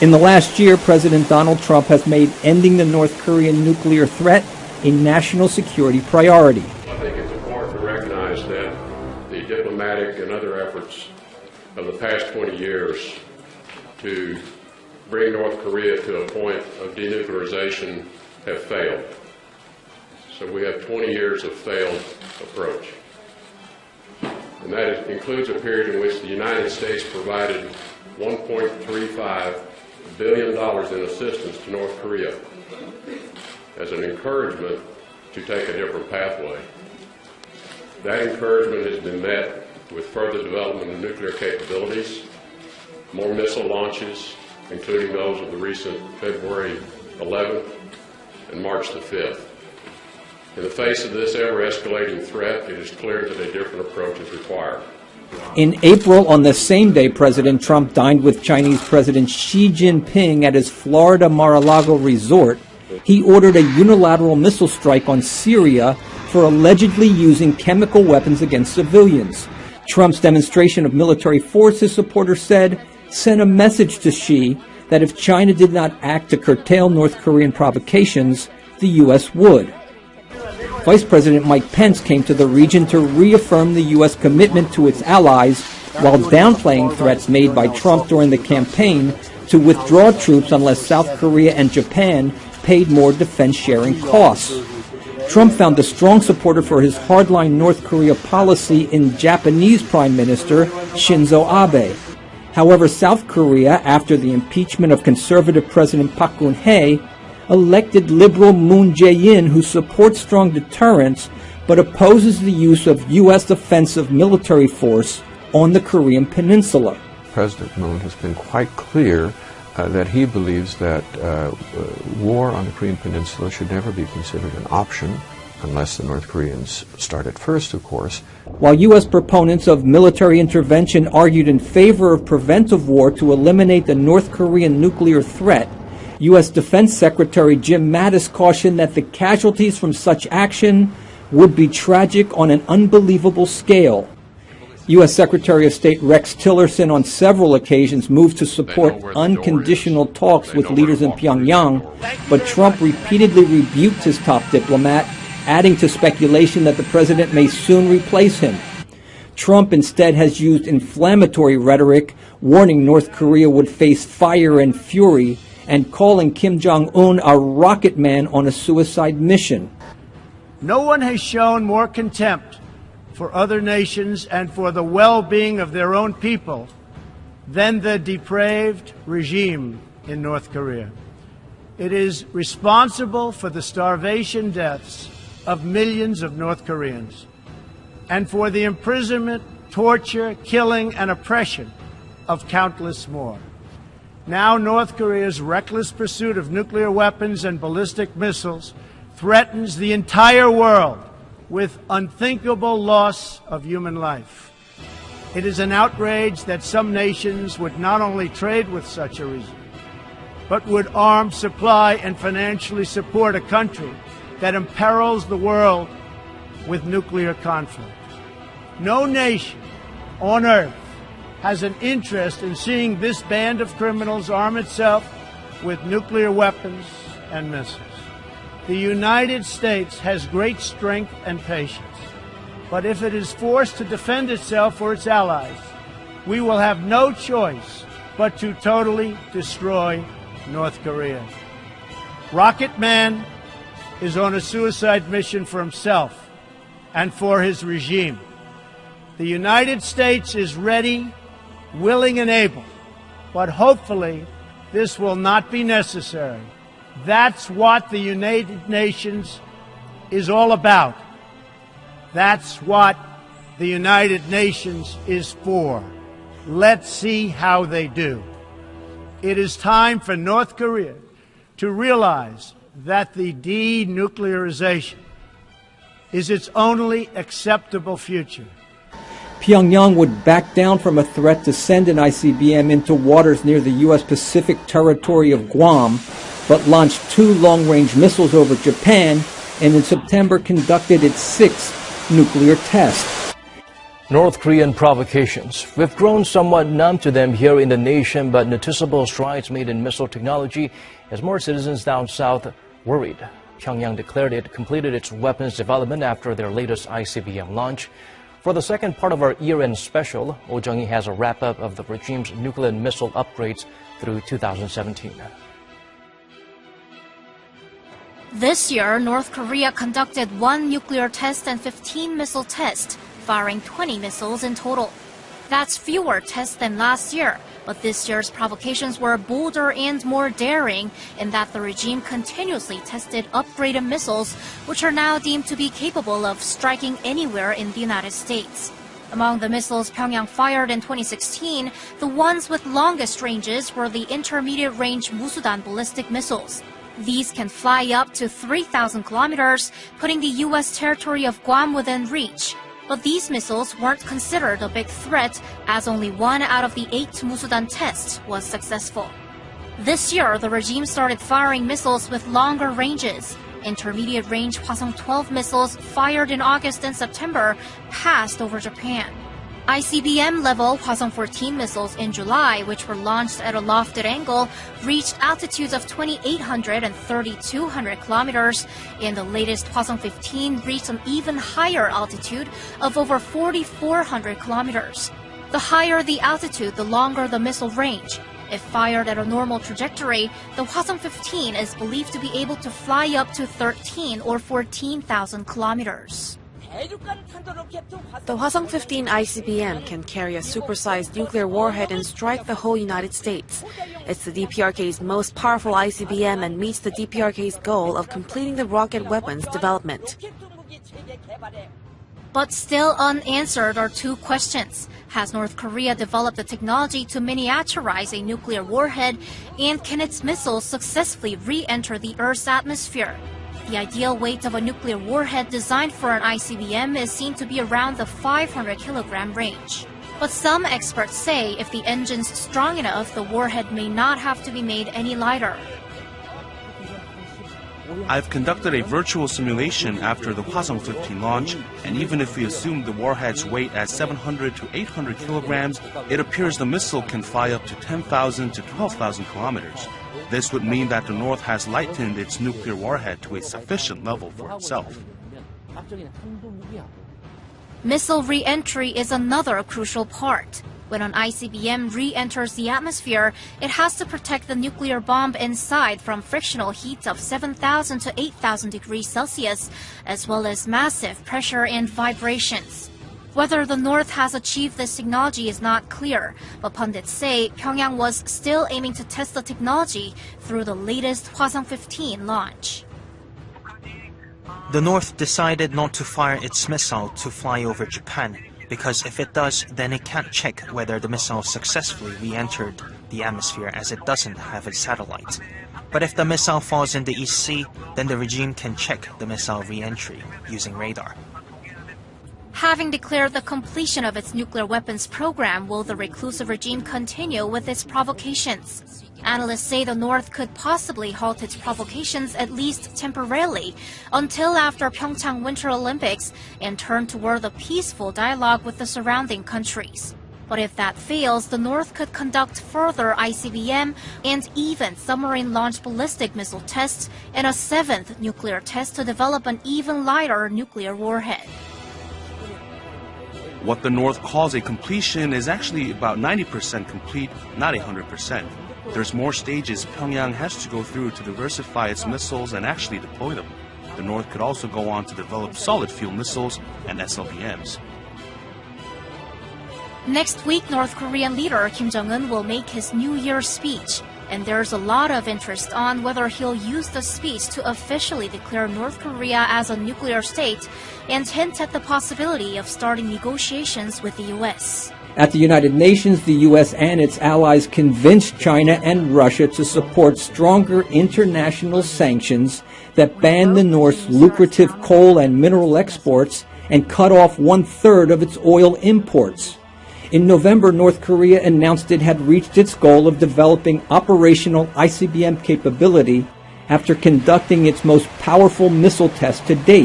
In the last year, President Donald Trump has made ending the North Korean nuclear threat a national security priority. I think it's important to recognize that the diplomatic and other efforts of the past 20 years to bring North Korea to a point of denuclearization have failed. So we have 20 years of failed approach. And that includes a period in which the United States provided $1.35 billion in assistance to North Korea as an encouragement to take a different pathway. That encouragement has been met with further development of nuclear capabilities, more missile launches, including those of the recent February 11th and March the 5th. In the face of this ever-escalating threat, it is clear that a different approach is required. In April, on the same day, President Trump dined with Chinese President Xi Jinping at his Florida Mar-a-Lago resort. He ordered a unilateral missile strike on Syria for allegedly using chemical weapons against civilians. Trump's demonstration of military force, his supporters said, sent a message to Xi that if China did not act to curtail North Korean provocations, the U.S. would. Vice President Mike Pence came to the region to reaffirm the U.S. commitment to its allies while downplaying threats made by Trump during the campaign to withdraw troops unless South Korea and Japan paid more defense-sharing costs. Trump found a strong supporter for his hardline North Korea policy in Japanese Prime Minister Shinzo Abe. However, South Korea, after the impeachment of conservative President Park Geun-hye, elected liberal Moon Jae-in, who supports strong deterrence but opposes the use of U.S. offensive military force on the Korean Peninsula. President Moon has been quite clear that he believes that war on the Korean Peninsula should never be considered an option, unless the North Koreans start it first, of course. While U.S. proponents of military intervention argued in favor of preventive war to eliminate the North Korean nuclear threat, U.S. Defense Secretary Jim Mattis cautioned that the casualties from such action would be tragic on an unbelievable scale. U.S. Secretary of State Rex Tillerson on several occasions moved to support unconditional talks with leaders in Pyongyang, but Trump repeatedly rebuked his top diplomat, adding to speculation that the president may soon replace him. Trump instead has used inflammatory rhetoric, warning North Korea would face fire and fury, and calling Kim Jong-un a rocket man on a suicide mission. No one has shown more contempt for other nations and for the well-being of their own people than the depraved regime in North Korea. It is responsible for the starvation deaths of millions of North Koreans and for the imprisonment, torture, killing, and oppression of countless more. Now North Korea's reckless pursuit of nuclear weapons and ballistic missiles threatens the entire world with unthinkable loss of human life. It is an outrage that some nations would not only trade with such a regime, but would arm, supply, and financially support a country that imperils the world with nuclear conflict. No nation on earth has an interest in seeing this band of criminals arm itself with nuclear weapons and missiles. The United States has great strength and patience, but if it is forced to defend itself or its allies, we will have no choice but to totally destroy North Korea. Rocket Man is on a suicide mission for himself and for his regime. The United States is ready, willing and able, but hopefully this will not be necessary. That's what the United Nations is all about. That's what the United Nations is for. Let's see how they do. It is time for North Korea to realize that the denuclearization is its only acceptable future. Pyongyang would back down from a threat to send an ICBM into waters near the U.S. Pacific territory of Guam, but launched 2 long-range missiles over Japan and in September conducted its 6th nuclear test. North Korean provocations. We've grown somewhat numb to them here in the nation, but noticeable strides made in missile technology has more citizens down south worried. Pyongyang declared it completed its weapons development after their latest ICBM launch. For the second part of our year-end special, JONG has a wrap-up of the regime's nuclear and missile upgrades through 2017. This year, North Korea conducted 1 nuclear test and 15 missile tests, firing 20 missiles in total. That's fewer tests than last year, but this year's provocations were bolder and more daring in that the regime continuously tested upgraded missiles, which are now deemed to be capable of striking anywhere in the United States. Among the missiles Pyongyang fired in 2016, the ones with longest ranges were the intermediate-range Musudan ballistic missiles. These can fly up to 3,000 kilometers, putting the U.S. territory of Guam within reach. But these missiles weren't considered a big threat, as only 1 out of the 8 Musudan tests was successful. This year, the regime started firing missiles with longer ranges. Intermediate-range Hwasong-12 missiles fired in August and September passed over Japan. ICBM-level Hwasong-14 missiles in July, which were launched at a lofted angle, reached altitudes of 2,800 and 3,200 kilometers, and the latest Hwasong-15 reached an even higher altitude of over 4,400 kilometers. The higher the altitude, the longer the missile range. If fired at a normal trajectory, the Hwasong-15 is believed to be able to fly up to 13 or 14,000 kilometers. The Hwasong-15 ICBM can carry a supersized nuclear warhead and strike the whole United States. It's the DPRK's most powerful ICBM and meets the DPRK's goal of completing the rocket weapons development. But still unanswered are 2 questions. Has North Korea developed the technology to miniaturize a nuclear warhead, and can its missiles successfully re-enter the Earth's atmosphere? The ideal weight of a nuclear warhead designed for an ICBM is seen to be around the 500-kilogram range. But some experts say if the engine's strong enough, the warhead may not have to be made any lighter. I've conducted a virtual simulation after the Hwasong-15 launch, and even if we assume the warhead's weight at 700 to 800 kilograms, it appears the missile can fly up to 10,000 to 12,000 kilometers. This would mean that the North has lightened its nuclear warhead to a sufficient level for itself. Missile re-entry is another crucial part. When an ICBM re-enters the atmosphere, it has to protect the nuclear bomb inside from frictional heat of 7,000 to 8,000 degrees Celsius, as well as massive pressure and vibrations. Whether the North has achieved this technology is not clear, but pundits say Pyongyang was still aiming to test the technology through the latest Hwasong-15 launch. The North decided not to fire its missile to fly over Japan, because if it does, then it can't check whether the missile successfully re-entered the atmosphere, as it doesn't have a satellite. But if the missile falls in the East Sea, then the regime can check the missile re-entry using radar. Having declared the completion of its nuclear weapons program, will the reclusive regime continue with its provocations? Analysts say the North could possibly halt its provocations at least temporarily until after Pyeongchang Winter Olympics and turn toward a peaceful dialogue with the surrounding countries. But if that fails, the North could conduct further ICBM and even submarine-launched ballistic missile tests and a 7th nuclear test to develop an even lighter nuclear warhead. What the North calls a completion is actually about 90% complete, not 100%. There's more stages Pyongyang has to go through to diversify its missiles and actually deploy them. The North could also go on to develop solid-fuel missiles and SLBMs. Next week, North Korean leader Kim Jong-un will make his New Year's speech. And there's a lot of interest on whether he'll use the speech to officially declare North Korea as a nuclear state and hint at the possibility of starting negotiations with the U.S. At the United Nations, the U.S. and its allies convinced China and Russia to support stronger international sanctions that ban the North's lucrative coal and mineral exports and cut off 1/3 of its oil imports. In November, North Korea announced it had reached its goal of developing operational ICBM capability after conducting its most powerful missile test to date.